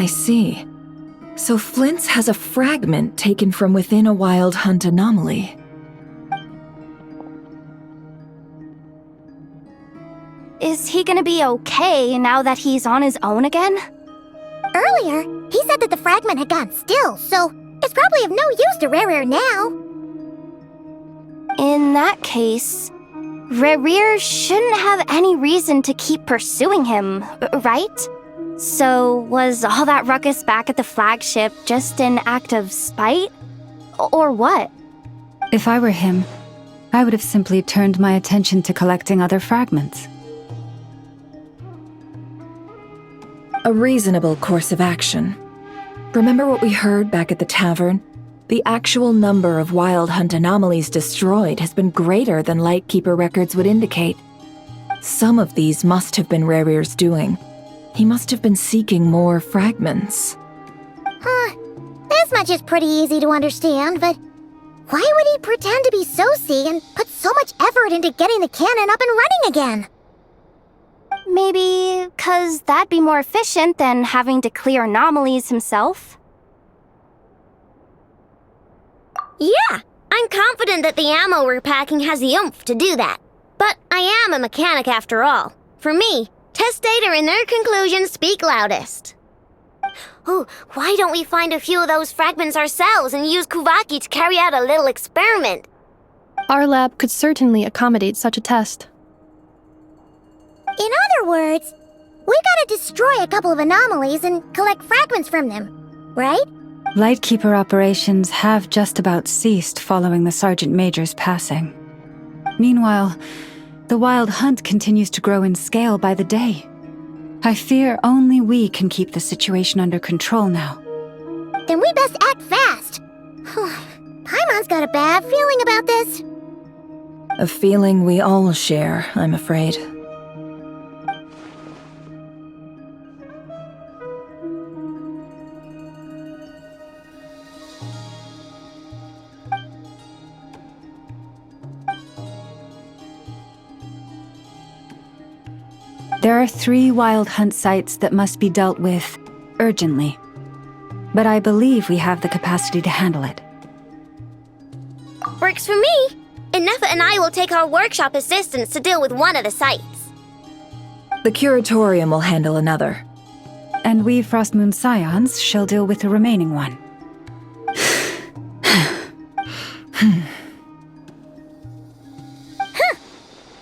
I see. So Flint's has a fragment taken from within a wild hunt anomaly. Is he gonna be okay now that he's on his own again? Earlier, he said that the fragment had gone still, so it's probably of no use to Rare now. In that case, Rare shouldn't have any reason to keep pursuing him, right? So was all that ruckus back at the flagship just an act of spite? Or what? If I were him, I would have simply turned my attention to collecting other fragments. A reasonable course of action. Remember what we heard back at the tavern? The actual number of wild hunt anomalies destroyed has been greater than Lightkeeper records would indicate. Some of these must have been Rare's doing. He must have been seeking more fragments. This much is pretty easy to understand, but why would he pretend to be Soci and put so much effort into getting the cannon up and running again? Maybe 'cause that'd be more efficient than having to clear anomalies himself? Yeah, I'm confident that the ammo we're packing has the oomph to do that. But I am a mechanic after all. For me, test data and their conclusions speak loudest. Oh, why don't we find a few of those fragments ourselves and use Kuvaki to carry out a little experiment? Our lab could certainly accommodate such a test. In other words, we gotta destroy a couple of anomalies and collect fragments from them, right? Lightkeeper operations have just about ceased following the Sergeant Major's passing. Meanwhile, the wild hunt continues to grow in scale by the day. I fear only we can keep the situation under control now. Then we best act fast. Paimon's got a bad feeling about this. A feeling we all share, I'm afraid. There are 3 wild hunt sites that must be dealt with urgently. But I believe we have the capacity to handle it. Works for me. Inefa and I will take our workshop assistants to deal with one of the sites. The Curatorium will handle another. And we Frostmoon Scions shall deal with the remaining one.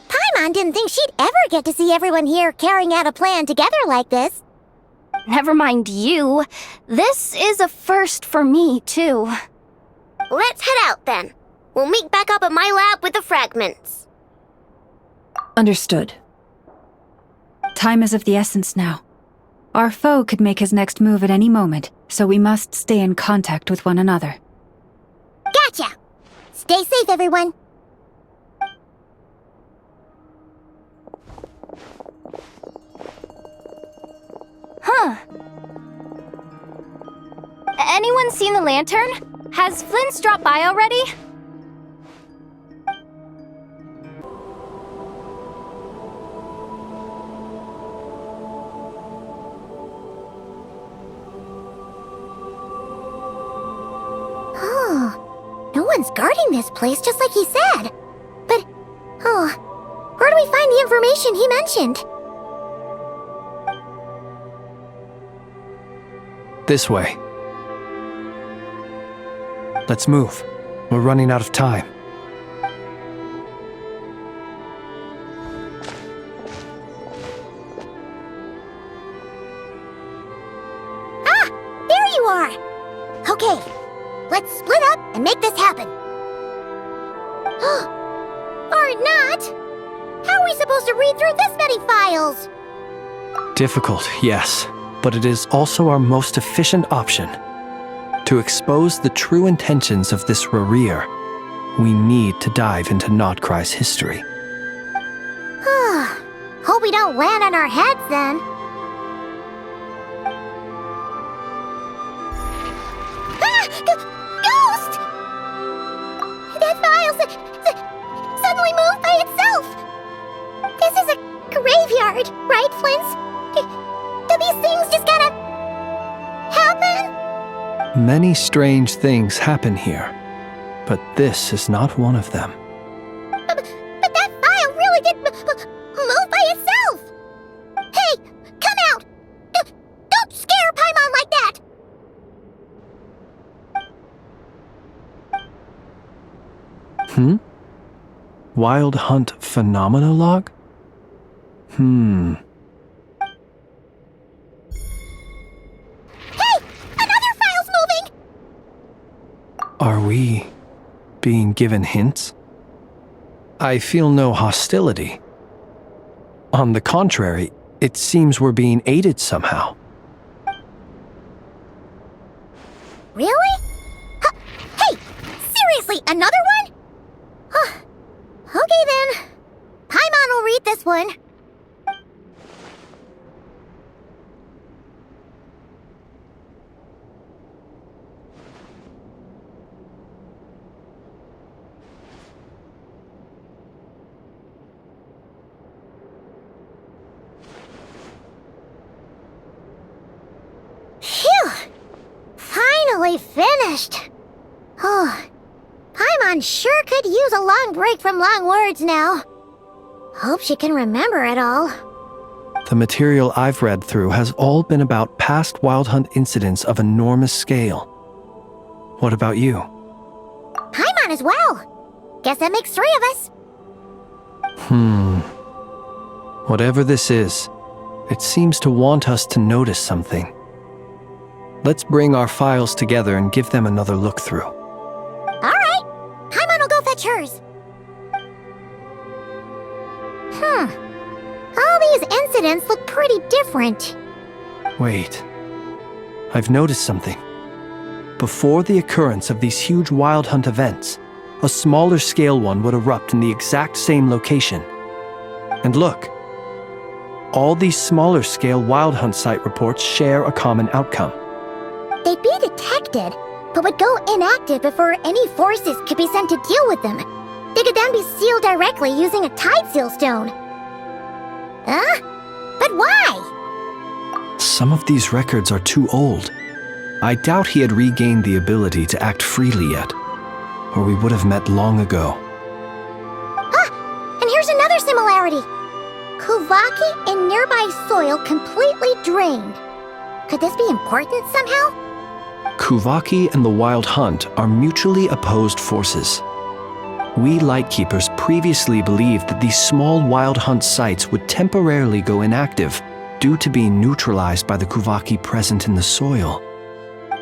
Paimon didn't think she'd ever get to see everyone here carrying out a plan together like this. Never mind you. This is a first for me, too. Let's head out then. We'll meet back up at my lab with the fragments. Understood. Time is of the essence now. Our foe could make his next move at any moment, so we must stay in contact with one another. Gotcha! Stay safe, everyone. Huh. Anyone seen the lantern? Has Flint's dropped by already? No one's guarding this place, just like he said. But, where do we find the information he mentioned? This way. Let's move. We're running out of time. Ah! There you are! Okay, let's split up and make this happen. Or not! How are we supposed to read through this many files? Difficult, yes, but it is also our most efficient option. To expose the true intentions of this Rare, we need to dive into Notcry's history. Hope we don't land on our heads then. Ghost! That file suddenly moved by itself! This is a graveyard, right, Flint? Do these things just kinda happen? Many strange things happen here, but this is not one of them. But that file really did move by itself! Hey, come out! Don't scare Paimon like that! Wild Hunt Phenomena Log? Hey! Another file's moving! Are we being given hints? I feel no hostility. On the contrary, it seems we're being aided somehow. Really? Hey! Seriously, another one? Okay then. Paimon will read this one. Phew! Finally finished. Oh, Paimon sure could use a long break from long words now. Hope she can remember it all. The material I've read through has all been about past Wild Hunt incidents of enormous scale. What about you? Paimon as well. Guess that makes 3 of us. Whatever this is, it seems to want us to notice something. Let's bring our files together and give them another look through. All right. Paimon will go fetch hers. All these incidents look pretty different. Wait. I've noticed something. Before the occurrence of these huge Wild Hunt events, a smaller scale one would erupt in the exact same location. And look, all these smaller scale Wild Hunt site reports share a common outcome. They'd be detected, but would go inactive before any forces could be sent to deal with them. They could then be sealed directly using a tide seal stone. Huh? But why? Some of these records are too old. I doubt he had regained the ability to act freely yet, or we would have met long ago. And here's another similarity. Kuvaki in nearby soil completely drained. Could this be important somehow? Kuvaki and the Wild Hunt are mutually opposed forces. We Lightkeepers previously believed that these small Wild Hunt sites would temporarily go inactive due to being neutralized by the Kuvaki present in the soil.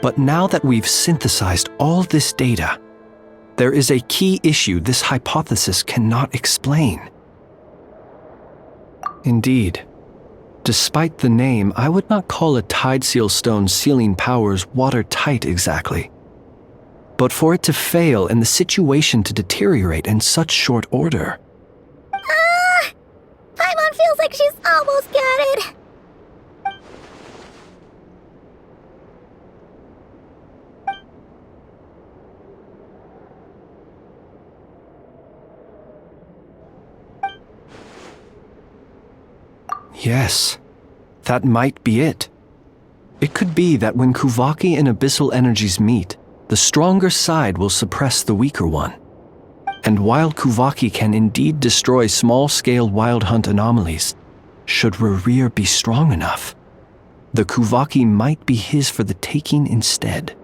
But now that we've synthesized all this data, there is a key issue this hypothesis cannot explain. Indeed, despite the name, I would not call a tide seal stone sealing powers watertight exactly. But for it to fail and the situation to deteriorate in such short order. Paimon feels like she's almost got it. Yes, that might be it. It could be that when Kuvaki and abyssal energies meet, the stronger side will suppress the weaker one. And while Kuvaki can indeed destroy small-scale Wild Hunt anomalies, should Rerir be strong enough, the Kuvaki might be his for the taking instead.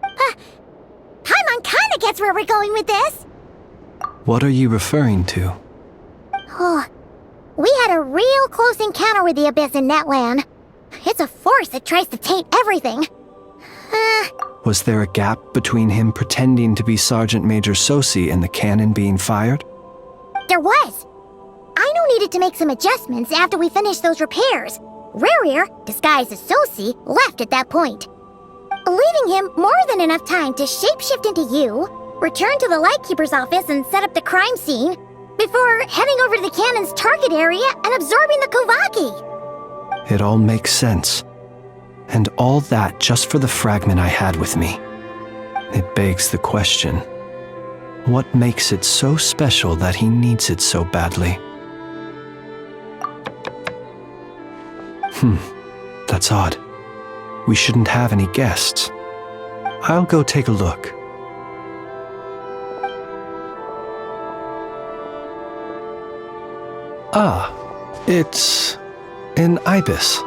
Paimon kinda gets where we're going with this. What are you referring to? Oh, we had a real close encounter with the Abyss in Netland. It's a force that tries to taint everything. Was there a gap between him pretending to be Sergeant Major Sosi and the cannon being fired? There was. Aino needed to make some adjustments after we finished those repairs. Rerir, disguised as Sosi, left at that point, leaving him more than enough time to shapeshift into you, return to the Lightkeeper's office and set up the crime scene, before heading over to the cannon's target area and absorbing the Kuvaki. It all makes sense. And all that just for the fragment I had with me. It begs the question, what makes it so special that he needs it so badly? That's odd. we shouldn't have any guests. I'll go take a look. Ah, it's an ibis.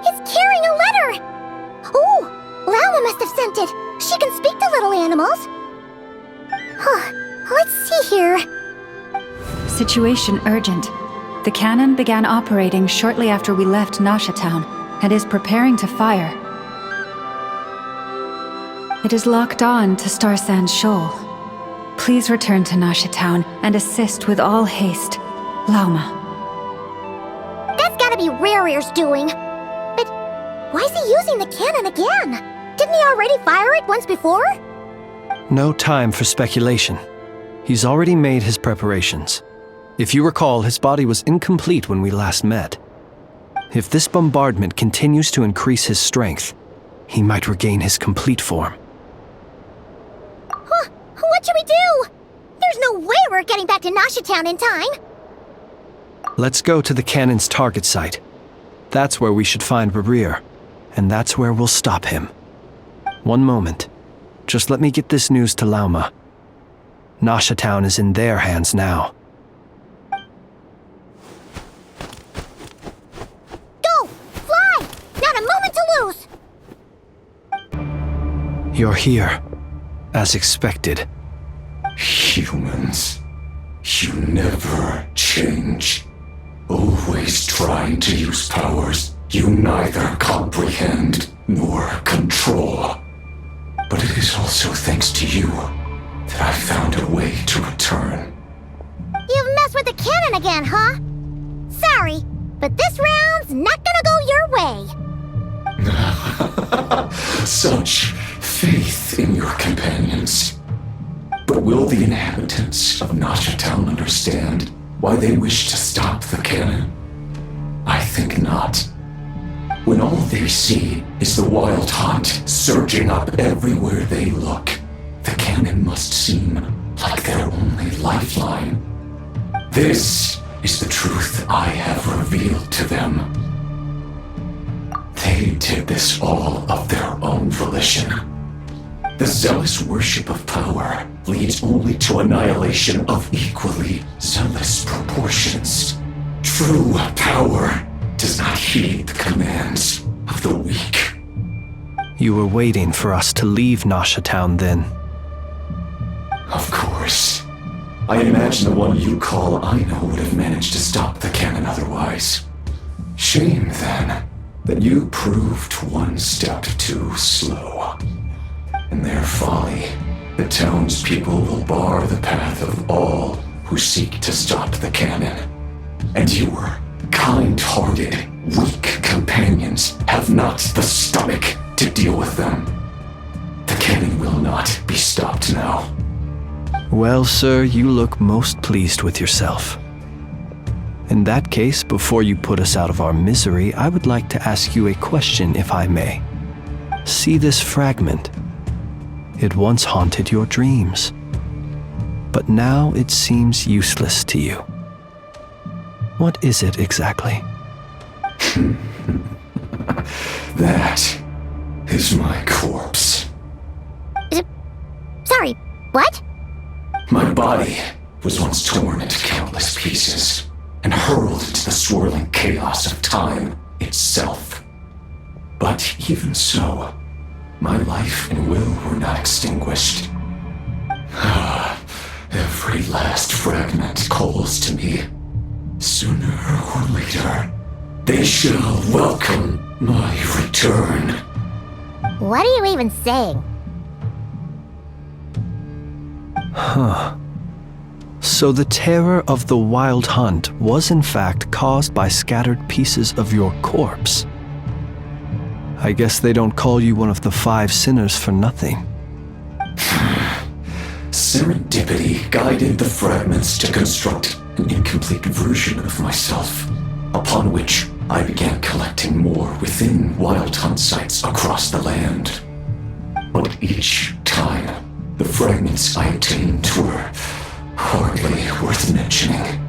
It's carrying a letter! Oh, Lala must have sent it. She can speak to little animals. Huh, let's see here. Situation urgent. The cannon began operating shortly after we left Nasha Town and is preparing to fire. It is locked on to Star Sand Shoal. Please return to Nasha Town and assist with all haste. Lauma. That's gotta be Rarear's doing. But why is he using the cannon again? Didn't he already fire it once before? No time for speculation. He's already made his preparations. If you recall, his body was incomplete when we last met. If this bombardment continues to increase his strength, he might regain his complete form. Huh, what should we do? There's no way we're getting back to Nasha Town in time. Let's go to the cannon's target site. That's where we should find Rarear, and that's where we'll stop him. One moment. Just let me get this news to Lauma. Nasha Town is in their hands now. Go! Fly! Not a moment to lose! You're here, as expected. Humans, you never change. Always trying to use powers you neither comprehend nor control. But it is also thanks to you that I found a way to return. You've messed with the cannon again, huh? Sorry, but this round's not gonna go your way. Such faith in your companions. But will the inhabitants of Nasha Town understand why they wish to stop the cannon? I think not. When all they see is the wild hunt surging up everywhere they look, the cannon must seem like their only lifeline. This is the truth I have revealed to them. They did this all of their own volition. The zealous worship of power leads only to annihilation of equally zealous proportions. True power does not heed the commands of the weak. You were waiting for us to leave Nasha Town then. Of course. I imagine the one you call Aino would have managed to stop the cannon otherwise. Shame, then, that you proved one step too slow. In their folly, the townspeople will bar the path of all who seek to stop the cannon. And your kind-hearted, weak companions have not the stomach to deal with them. The cannon will not be stopped now. Well, sir, you look most pleased with yourself. In that case, before you put us out of our misery, I would like to ask you a question, if I may. See this fragment? It once haunted your dreams, but now it seems useless to you. What is it exactly? That is my corpse. Sorry, what? My body was once torn into countless pieces and hurled into the swirling chaos of time itself. But even so, my life and will were not extinguished. Every last fragment calls to me. Sooner or later, they shall welcome my return. What are you even saying? Huh. So the terror of the wild hunt was in fact caused by scattered pieces of your corpse. I guess they don't call you one of the 5 sinners for nothing. Serendipity guided the fragments to construct an incomplete version of myself, upon which I began collecting more within wild hunt sites across the land. But each time, the fragments I obtained were hardly worth mentioning.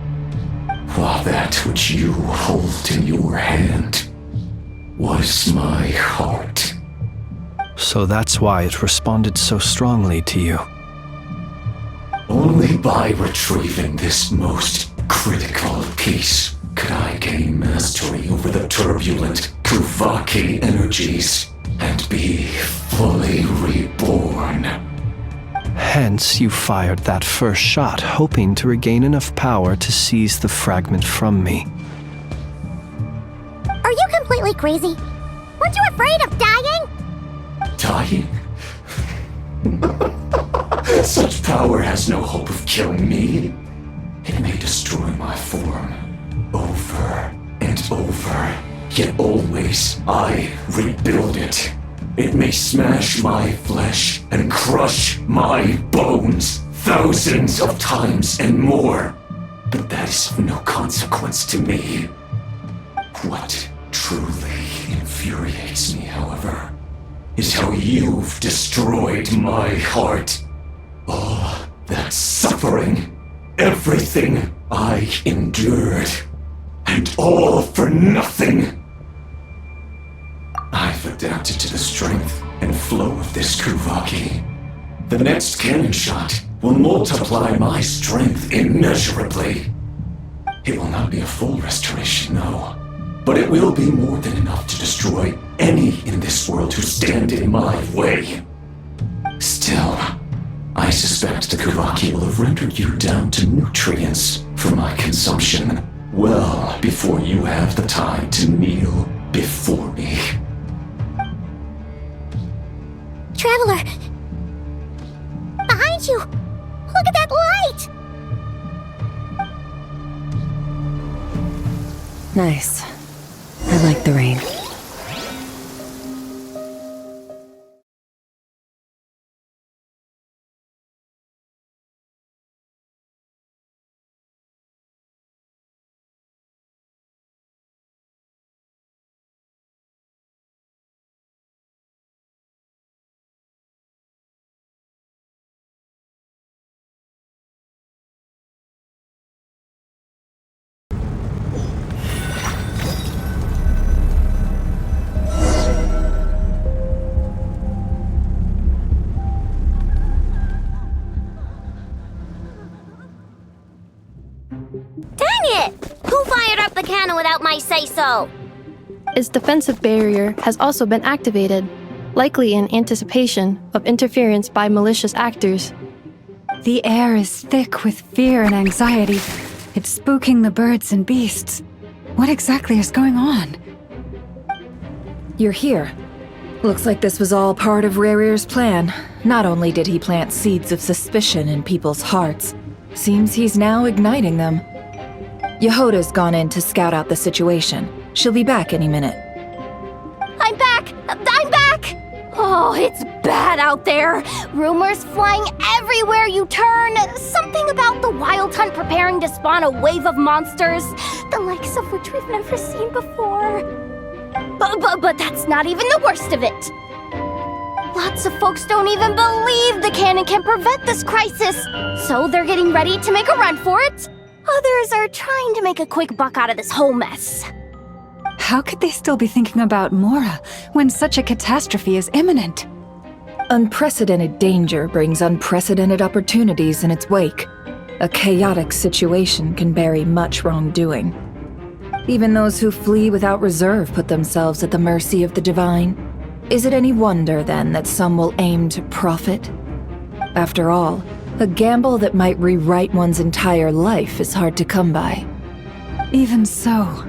while that which you hold in your hand was my heart. So that's why it responded so strongly to you. Only by retrieving this most critical piece could I gain mastery over the turbulent Kuvaki energies and be fully reborn. Hence, you fired that first shot, hoping to regain enough power to seize the fragment from me. Are you completely crazy? Weren't you afraid of dying? Dying? Such power has no hope of killing me. It may destroy my form over and over, yet always I rebuild it. It may smash my flesh and crush my bones thousands of times and more, but that is of no consequence to me. What truly infuriates me, however, is how you've destroyed my heart. All that suffering, everything I endured, and all for nothing. I've adapted to the strength and flow of this Kuvaki. The next cannon shot will multiply my strength immeasurably. It will not be a full restoration, no, but it will be more than enough to destroy any in this world who stand in my way. Still, I suspect the Kuvaki will have rendered you down to nutrients for my consumption well before you have the time to kneel before me. Traveler! Behind you! Look at that light! Nice. I like the rain. Dang it! Who fired up the cannon without my say-so? Its defensive barrier has also been activated, likely in anticipation of interference by malicious actors. The air is thick with fear and anxiety. It's spooking the birds and beasts. What exactly is going on? You're here. Looks like this was all part of Rerir's plan. Not only did he plant seeds of suspicion in people's hearts, seems he's now igniting them. Yehoda's gone in to scout out the situation. She'll be back any minute. I'm back! I'm back! Oh, it's bad out there. Rumors flying everywhere you turn. Something about the Wild Hunt preparing to spawn a wave of monsters, the likes of which we've never seen before. But that's not even the worst of it. Lots of folks don't even believe the cannon can prevent this crisis, so they're getting ready to make a run for it. Others are trying to make a quick buck out of this whole mess. How could they still be thinking about Mora when such a catastrophe is imminent? Unprecedented danger brings unprecedented opportunities in its wake. A chaotic situation can bury much wrongdoing. Even those who flee without reserve put themselves at the mercy of the divine. Is it any wonder, then, that some will aim to profit? After all, a gamble that might rewrite one's entire life is hard to come by. Even so.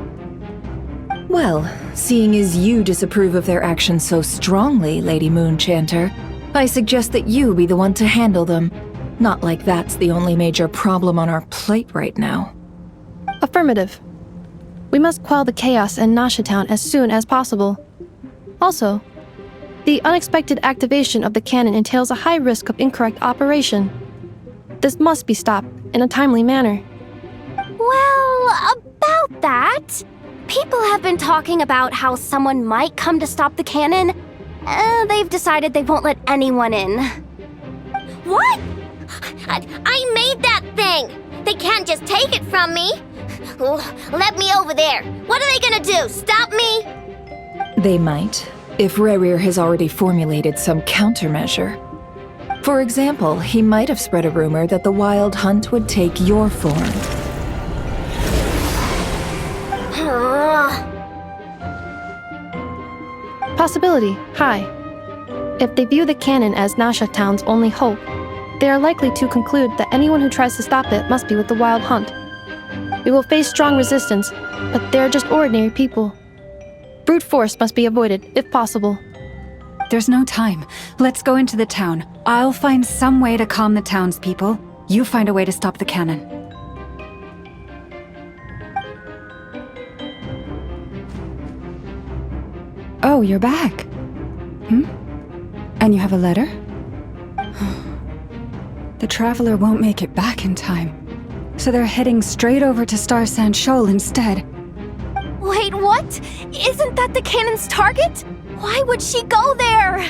Well, seeing as you disapprove of their actions so strongly, Lady Moonchanter, I suggest that you be the one to handle them. Not like that's the only major problem on our plate right now. Affirmative. We must quell the chaos in Nasha Town as soon as possible. Also, the unexpected activation of the cannon entails a high risk of incorrect operation. This must be stopped in a timely manner. Well, about that, people have been talking about how someone might come to stop the cannon. They've decided they won't let anyone in. What? I made that thing! They can't just take it from me! Oh, let me over there. What are they gonna do? Stop me? They might, if Rerir has already formulated some countermeasure. For example, he might have spread a rumor that the Wild Hunt would take your form. Possibility, high. If they view the cannon as Nasha Town's only hope, they are likely to conclude that anyone who tries to stop it must be with the Wild Hunt. We will face strong resistance, but they are just ordinary people. Brute force must be avoided, if possible. There's no time. Let's go into the town. I'll find some way to calm the townspeople. You find a way to stop the cannon. Oh, you're back. And you have a letter? The Traveler won't make it back in time. So they're heading straight over to Star Sand Shoal instead. Wait, what? Isn't that the cannon's target? Why would she go there?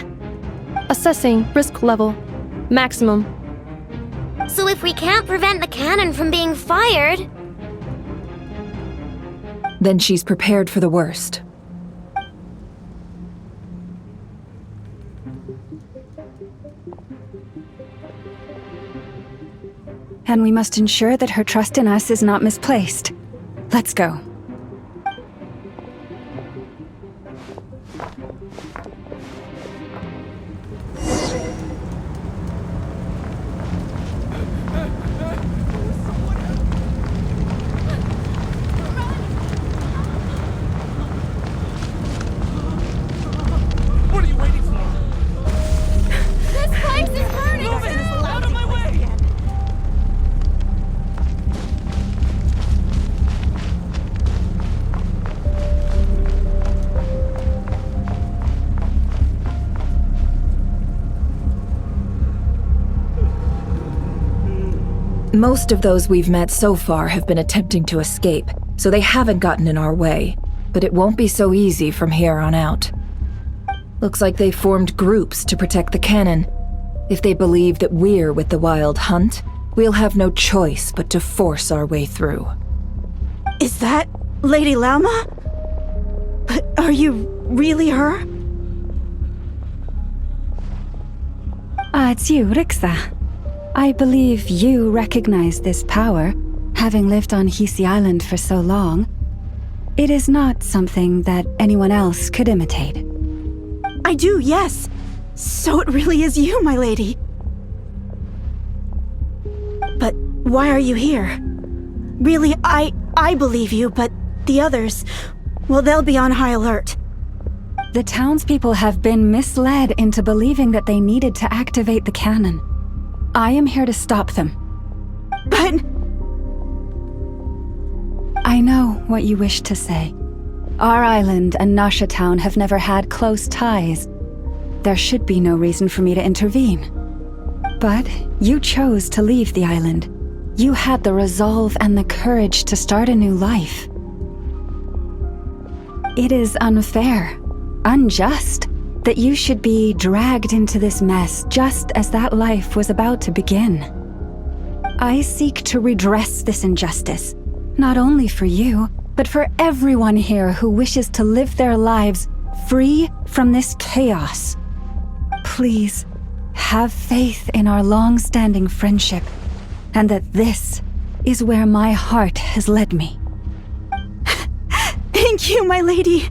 Assessing risk level. Maximum. So if we can't prevent the cannon from being fired... Then she's prepared for the worst. And we must ensure that her trust in us is not misplaced. Let's go. What are you waiting for? This place is burning! Move it! Out of my way! Most of those we've met so far have been attempting to escape, so they haven't gotten in our way. But it won't be so easy from here on out. Looks like they formed groups to protect the cannon. If they believe that we're with the Wild Hunt, we'll have no choice but to force our way through. Is that Lady Lauma? But are you really her? It's you, Rixa. I believe you recognize this power, having lived on Hisi Island for so long. It is not something that anyone else could imitate. I do, yes. So it really is you, my lady. But why are you here? Really, I believe you, but the others, well, they'll be on high alert. The townspeople have been misled into believing that they needed to activate the cannon. I am here to stop them. But... I know what you wish to say. Our island and Nasha Town have never had close ties. There should be no reason for me to intervene. But you chose to leave the island. You had the resolve and the courage to start a new life. It is unfair, unjust, that you should be dragged into this mess just as that life was about to begin. I seek to redress this injustice, not only for you, but for everyone here who wishes to live their lives free from this chaos. Please, have faith in our long-standing friendship, and that this is where my heart has led me. Thank you, my lady.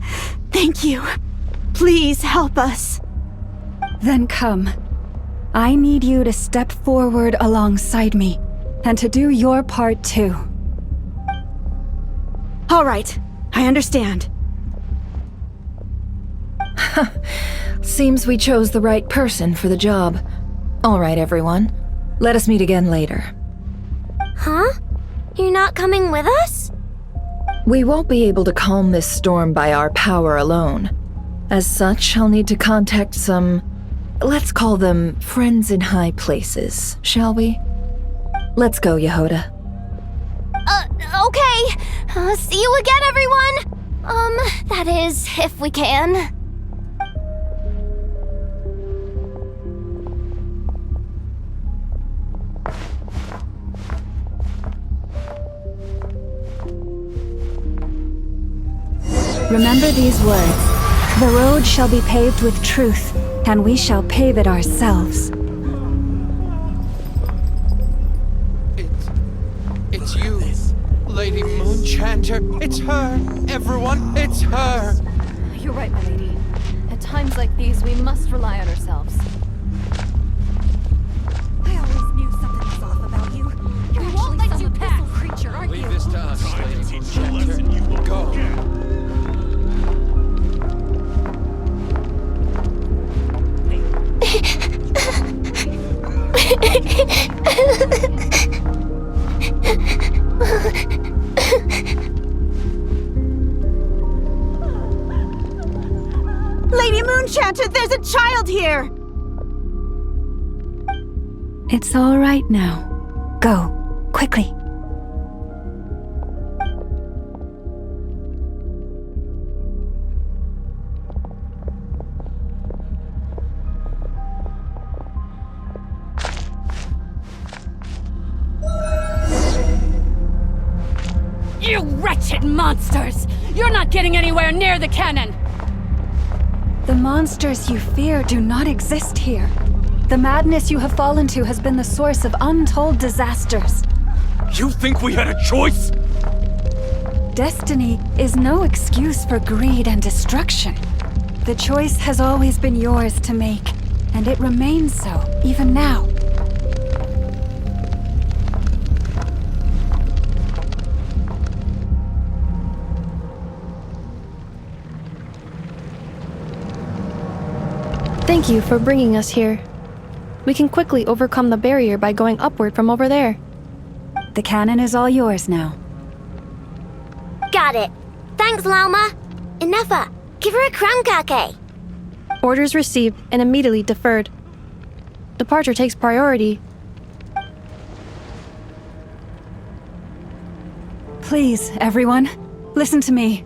Thank you. Please help us. Then come. I need you to step forward alongside me, and to do your part too. All right, I understand. Seems we chose the right person for the job. All right, everyone. Let us meet again later. Huh? You're not coming with us? We won't be able to calm this storm by our power alone. As such, I'll need to contact some... let's call them friends in high places, shall we? Let's go, Yehoda. Okay. See you again, everyone! That is, if we can. Remember these words. The road shall be paved with truth, and we shall pave it ourselves. It's you, Lady Moonchanter. It's her. Everyone, it's her. You're right, my lady. At times like these, we must rely on ourselves. I always knew something was off about you. You're actually some abyssal creature, aren't you? Leave this to us, Lady Moonchanter. Go. Lady Moonchanter, there's a child here! It's all right now. Go, quickly. You wretched monsters! You're not getting anywhere near the cannon! The monsters you fear do not exist here. The madness you have fallen to has been the source of untold disasters. You think we had a choice? Destiny is no excuse for greed and destruction. The choice has always been yours to make, and it remains so, even now. Thank you for bringing us here. We can quickly overcome the barrier by going upward from over there. The cannon is all yours now. Got it. Thanks, Lauma. Inefa, give her a crown kake. Orders received and immediately deferred. Departure takes priority. Please, everyone, listen to me.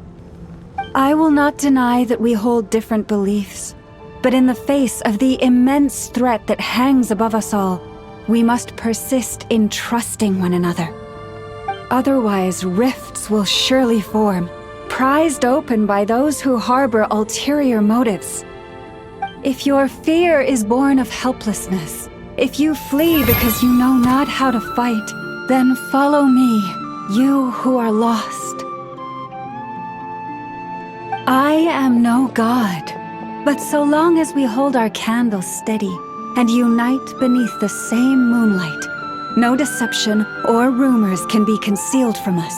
I will not deny that we hold different beliefs. But in the face of the immense threat that hangs above us all, we must persist in trusting one another. Otherwise, rifts will surely form, prized open by those who harbor ulterior motives. If your fear is born of helplessness, if you flee because you know not how to fight, then follow me, you who are lost. I am no god. But so long as we hold our candles steady and unite beneath the same moonlight, no deception or rumors can be concealed from us.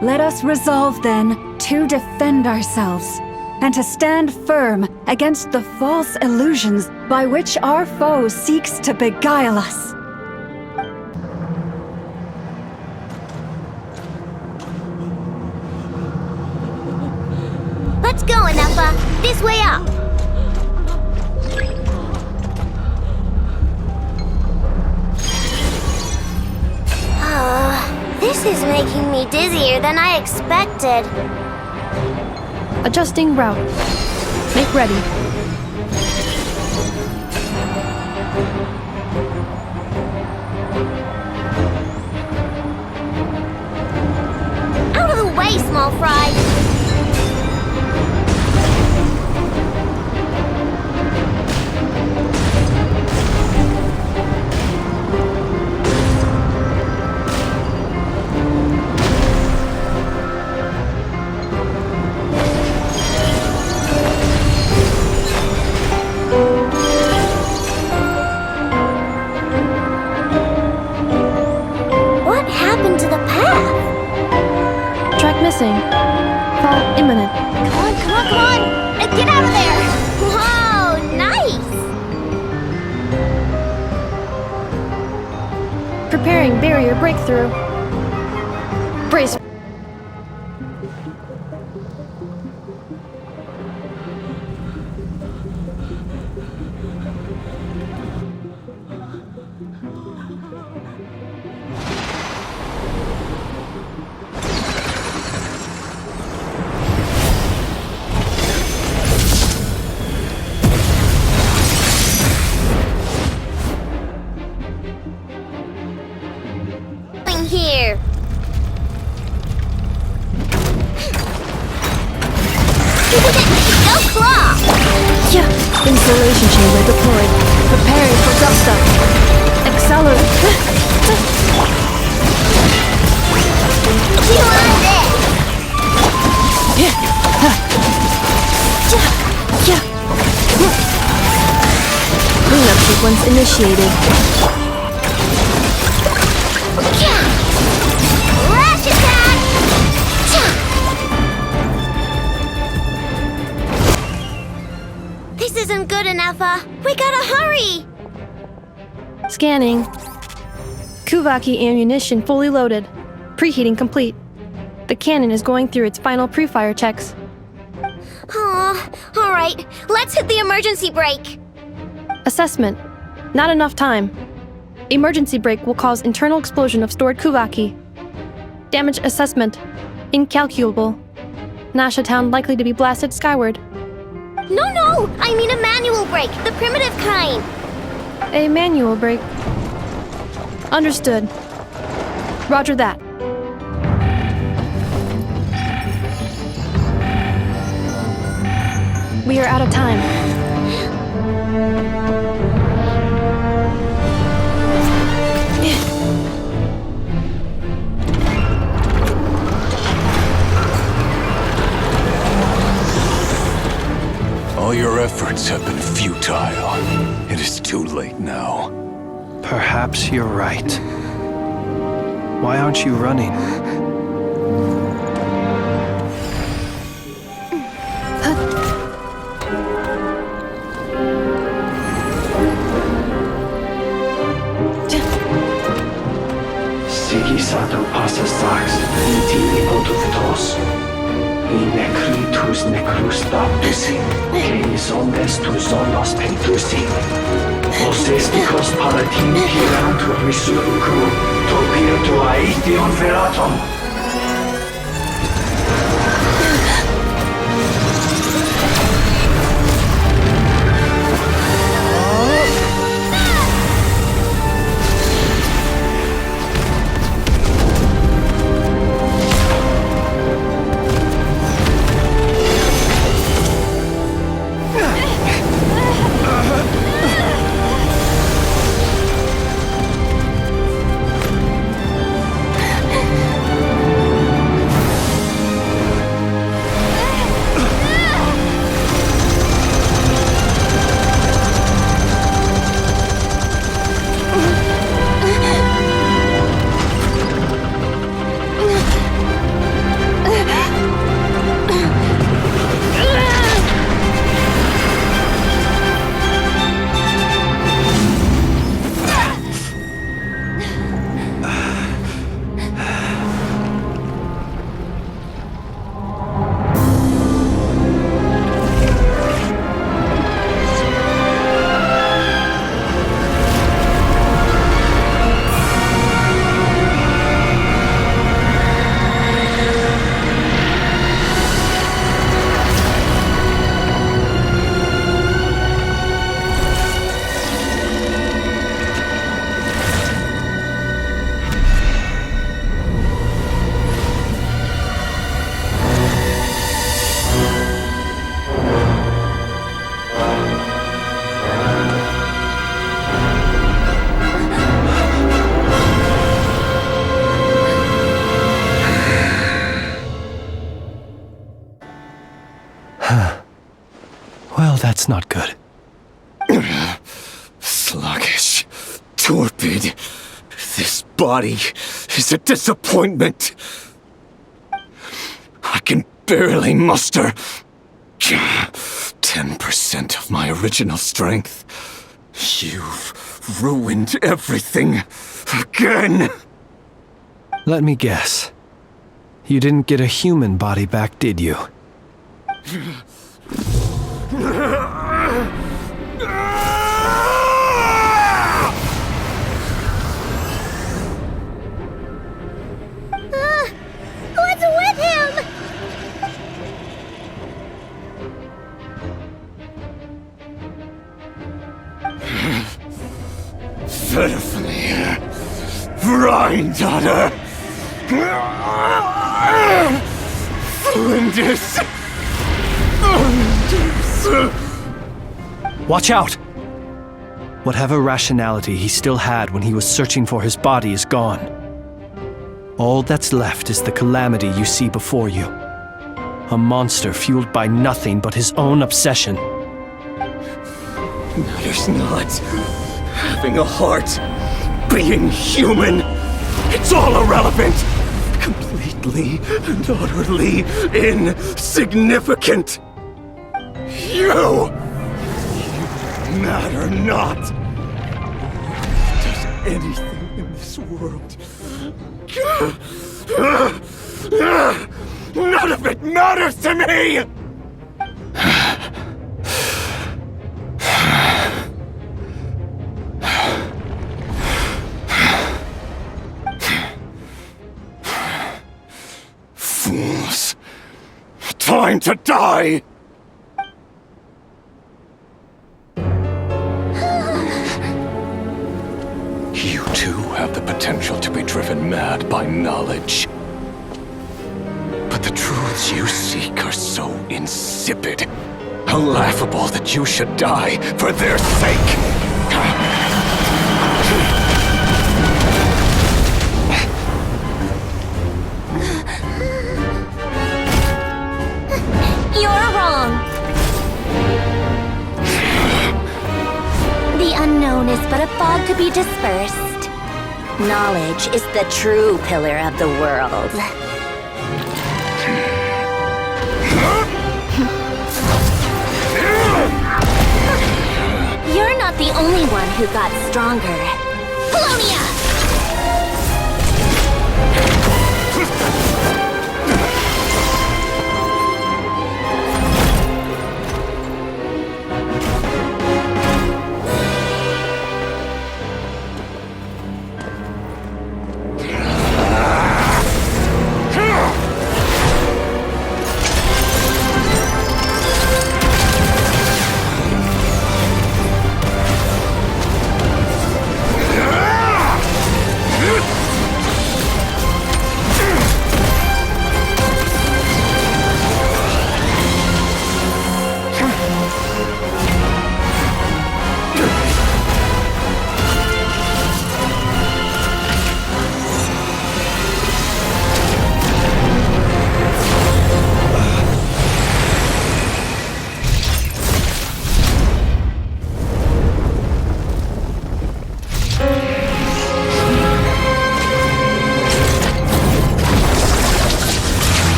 Let us resolve then to defend ourselves and to stand firm against the false illusions by which our foe seeks to beguile us. Let's go, Inefa. This way up. This is making me dizzier than I expected. Adjusting route. Make ready. Out of the way, small fry. What happened to the path? Track missing. Fall imminent. Come on, come on, come on! Get out of there! Whoa, nice! Preparing barrier breakthrough. Brace. Here. Go claw! Yeah. Installation chamber deployed. Preparing for dust-up. Accelerate. You want this? Cleanup sequence initiated. Rush attack! This isn't good enough, we gotta hurry! Scanning. Kuvaki ammunition fully loaded. Preheating complete. The cannon is going through its final pre-fire checks. Aw, alright, let's hit the emergency brake. Assessment. Not enough time. Emergency brake will cause internal explosion of stored Kuvaki. Damage assessment. Incalculable. Nasha Town likely to be blasted skyward. No, I mean a manual brake, the primitive kind. A manual brake. Understood. Roger that. We are out of time. All your efforts have been futile. It is too late now. Perhaps you're right. Why aren't you running? Sigisato passa sax, intini potuvitos. In necritus necrus baptusi, canis omnes tu zonos pentusi. Osesticos palatini pirantur resurrucur, topirtu aetion veratum. Well, that's not good. Sluggish. Torpid. This body is a disappointment. I can barely muster 10% of my original strength. You've ruined everything again. Let me guess. You didn't get a human body back, did you? What's with him? Verfamir. Rhine-daughter. Flinders. Watch out! Whatever rationality he still had when he was searching for his body is gone. All that's left is the calamity you see before you. A monster fueled by nothing but his own obsession. Matters not. Having a heart, being human, it's all irrelevant. Completely and utterly insignificant. You matter not. Does anything in this world? None of it matters to me! Fools. Time to die! You too have the potential to be driven mad by knowledge. But the truths you seek are so insipid, how laughable that you should die for their sake. You're wrong. The unknown is but a fog to be dispersed. Knowledge is the true pillar of the world. You're not the only one who got stronger. Polonia!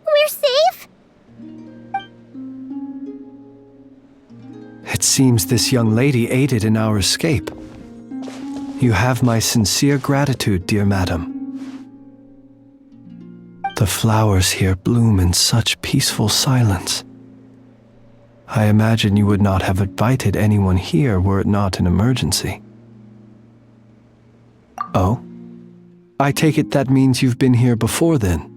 We're safe? It seems this young lady aided in our escape. You have my sincere gratitude, dear madam. The flowers here bloom in such peaceful silence. I imagine you would not have invited anyone here were it not an emergency. Oh? I take it that means you've been here before then.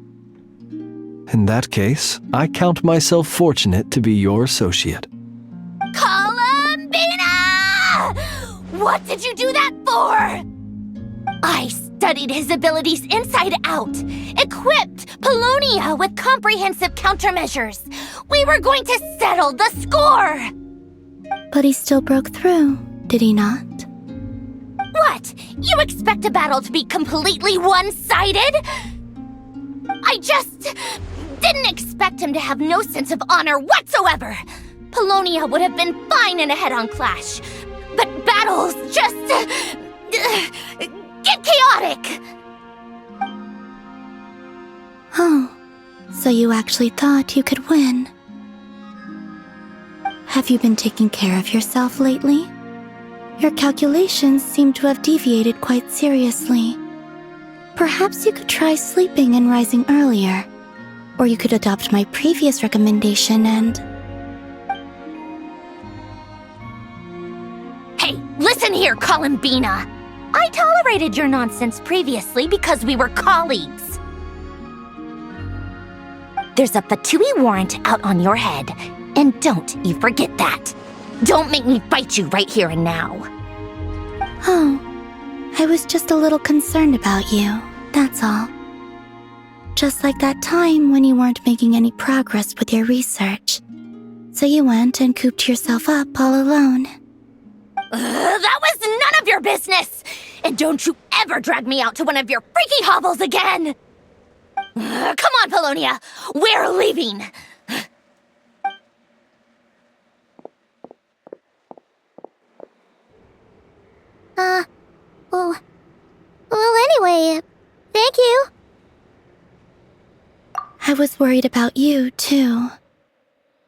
In that case, I count myself fortunate to be your associate. Columbina! What did you do that for? I studied his abilities inside out, equipped Polonia with comprehensive countermeasures. We were going to settle the score! But he still broke through, did he not? What? You expect a battle to be completely one-sided? I just didn't expect him to have no sense of honor whatsoever. Polonia would have been fine in a head-on clash, but battles just get chaotic. Oh, so you actually thought you could win? Have you been taking care of yourself lately? Your calculations seem to have deviated quite seriously. Perhaps you could try sleeping and rising earlier. Or you could adopt my previous recommendation and... Hey, listen here, Columbina! I tolerated your nonsense previously because we were colleagues. There's a Fatui warrant out on your head, and don't you forget that. Don't make me fight you right here and now. Oh, I was just a little concerned about you, that's all. Just like that time when you weren't making any progress with your research. So you went and cooped yourself up all alone. That was none of your business! And don't you ever drag me out to one of your freaky hovels again! Come on, Polonia! We're leaving! Well, anyway, thank you. I was worried about you, too.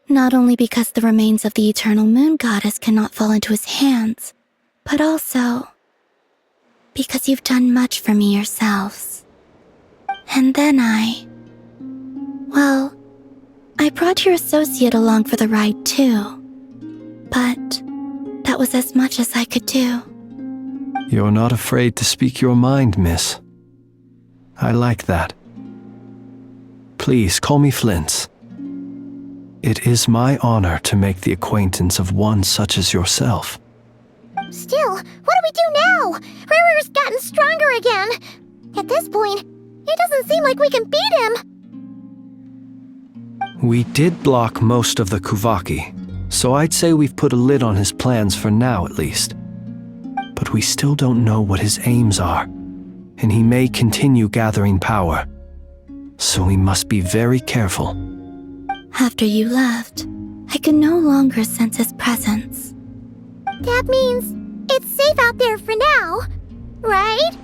Not only because the remains of the eternal moon goddess cannot fall into his hands, but also because you've done much for me yourselves. And then I brought your associate along for the ride, too. But that was as much as I could do. You're not afraid to speak your mind, miss. I like that. Please call me Flintz. It is my honor to make the acquaintance of one such as yourself. Still, what do we do now? Riri's gotten stronger again. At this point, it doesn't seem like we can beat him. We did block most of the Kuvaki, so I'd say we've put a lid on his plans for now at least. But we still don't know what his aims are, and he may continue gathering power. So we must be very careful. After you left, I could no longer sense his presence. That means it's safe out there for now, right?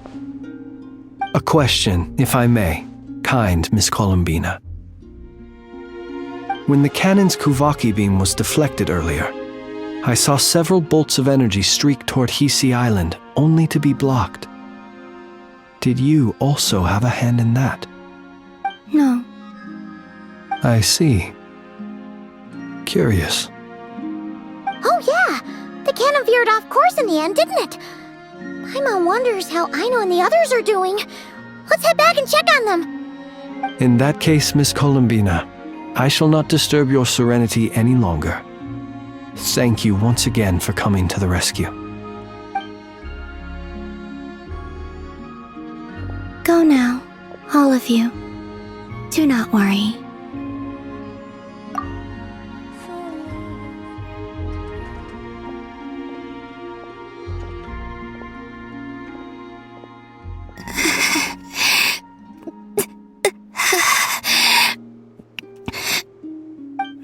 A question, if I may, kind Miss Columbina. When the cannon's Kuvaki beam was deflected earlier, I saw several bolts of energy streak toward Hisi Island, only to be blocked. Did you also have a hand in that? No. I see. Curious. Oh yeah! The cannon veered off course in the end, didn't it? Paimon wonders how Aino and the others are doing. Let's head back and check on them. In that case, Miss Columbina, I shall not disturb your serenity any longer. Thank you once again for coming to the rescue. Go now, all of you. Do not worry.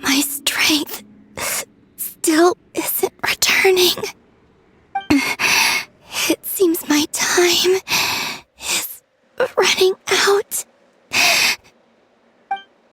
My strength